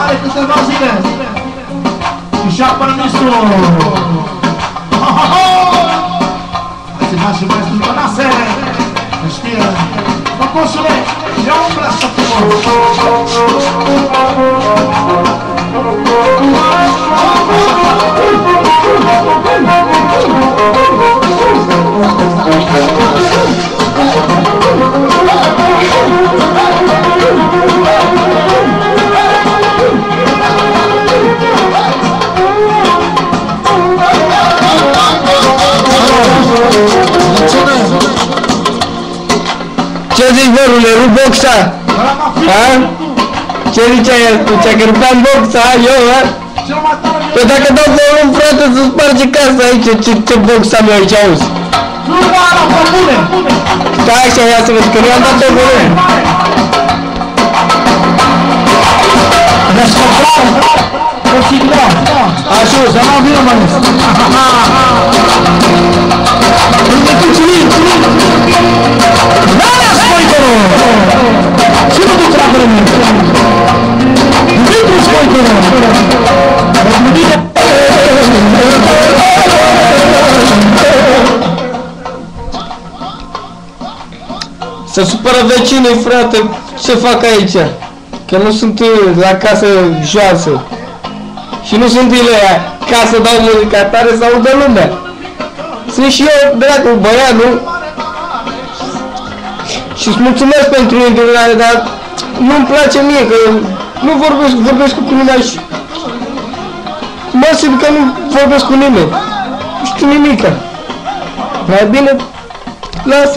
Are câteva zile. Și-a permisul. Ați dat și mai sunt Tănase. Știe. Făcoșule, ia umblă să ce zici, bărule, rup boxa? Ha? Ce zice el? Ți-a că rupeam boxa, eu, ha? Păi dacă dau pe un frate să sparge casa aici, ce box am eu aici, auzi? Nu oară, bă, bune! Stai așa, ia să vezi, că nu i-am dat-o bune! Descoprar! Consigură! Așa, să nu vină, mă, nes! Unde tu ținit? Da-i-a, Scoicoro! Ce nu duci la vreme? Vitru, Scoicoro! Se supără vecinii, frate, ce fac aici? Că nu sunt la casă joasă. Și nu sunt ele ca să dau muzica tare să audă lumea. Sunt și eu, dracu, băiat, nu? Și-ți mulțumesc pentru întâlnire, dar nu-mi place mie, că nu vorbesc cu lumea și mă simt că nu vorbesc cu nimeni. Nu știu nimica. Mai bine, lasă.